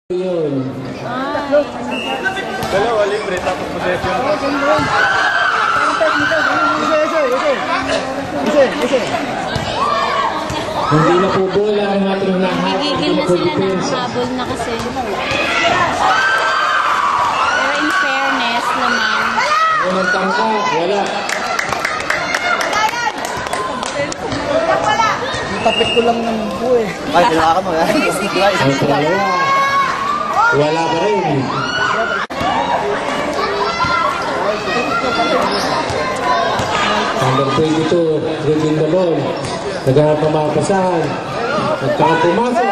Yun. Dalawa libre tapos possession. Hindi na po bola ang ating lahat. Nagigil na sila ng habol na kasi. Pero in fairness naman. Unang tangka, wala. Tapit ko lang ng buhay. Ay, tinawa ka mo. Ang pangalawa, wala pa rin. Number 22, Regin the ball. Naghanap ng mga pasahan. Nagkakang pumasok.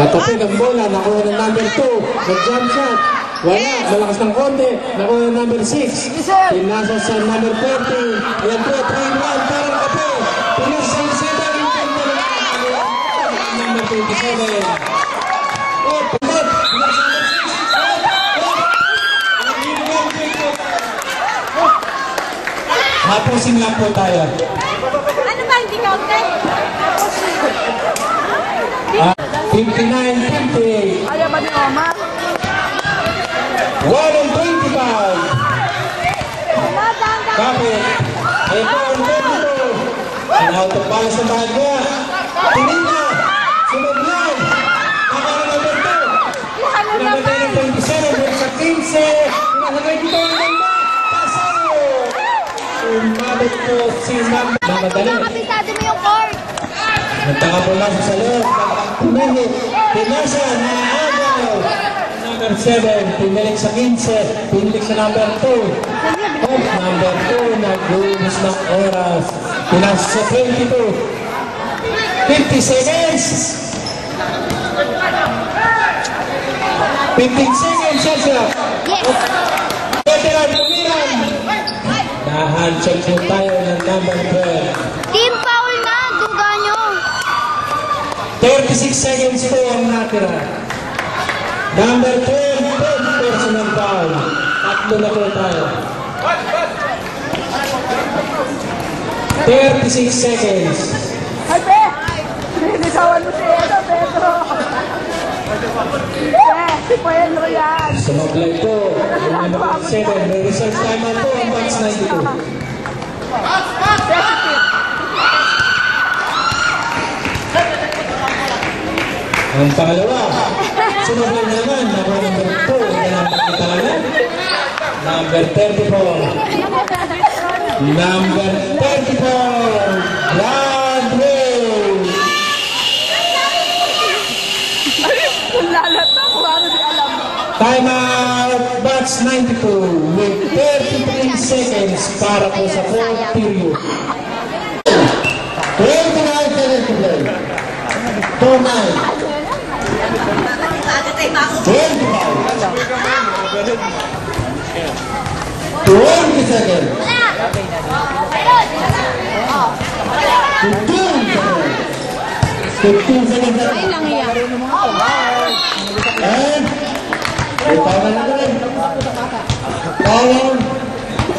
Natapin ang bola. Nakuha ng number 2. Nag-jump shot. Wala. Malakas ng konti. Nakuha ng number 6. Pinasa sa number 40. Ayan po, 3-1. Parang kape. Pinasa sa 7. Number 27. Oh, pumot. Hapusin lang po tayo. Ano ba hindi counted? 59-58. Ayaw ba ni Oma? 1-25. Kapit. Ito ang 22. Ang out of balance na bahag niya. Tingin niya. Sumaglan. Nakala number 2. Pinakatay ng 27. Sa 15. Pinakatay dito ang ganda. Pasalo. Umabot po si Ma'am. Namadali. Kapitado mo yung court. Nagkakapumasok sa loob. Pumihit. Pinasa na agaw. Number 7. Pinilik sa 15. Pinilik sa number 2. Number 2. Nag-uubos ng oras. Pinasa sa 22. 50 seconds. 15 seconds. Sasha. Yes. Veteran Pumiran. Nahansyag po tayo ng number 12. Team foul na. Duga nyo. 36 seconds po ang natira. Number 12, personal foul. Tatlo na po tayo. 36 seconds. Ay, Pe! Nilisawan mo si Pedro. Si Pedro yan. Sumablay po. Ang number 7, may reserve timer po ang box 92. Ang pangalawa, sumablay na naman. Number 2, nalampag kita lang. Number 34. Number 34, Brandon! Lalata ko, ano di alam. Time out, batch 92 with 33 seconds para po sa 4th period. 29 seconds to play. 29. 20 seconds. 15 seconds. Ay lang yan. And itaw na natin. Tawon.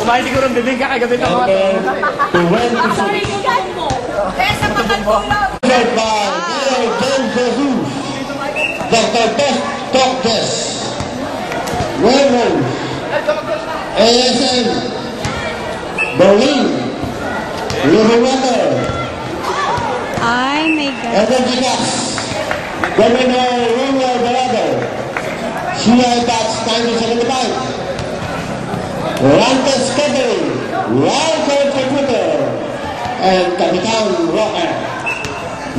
Kumain siguro ng bibig ka kagabi ka. Number 26. Sa pagkatulog. By Dan Jesus. Dr. Doctors. Werewolf. ASM. Berlin. Little Water. Ay, my God. Energy Gas. Governor Rural Dorado. CI Tax 1975. Rantes Catering. Walter Computer. And Kapitan Rocker.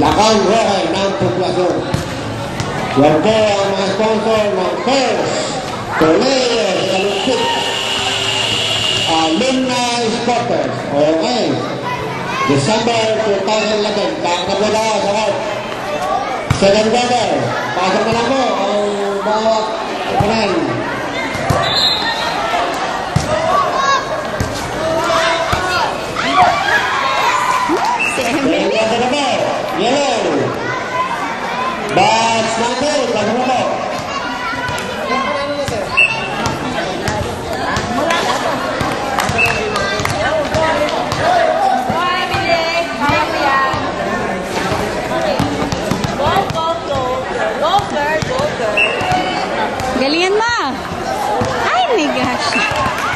Lakan Rocker ng Populasyon. Yan po ang mga sponsor ng First Players Olympic Alumni Sporters. Okay. December 2011. Kakabula sa Hart. Second quarter. Pasok na lang po ang bawat kapanan. Si Emily. Pasok na po. Yellow. Batch number. Pasok na po. Go, go, go. Go, go. Galingan mo. Ay, my gosh.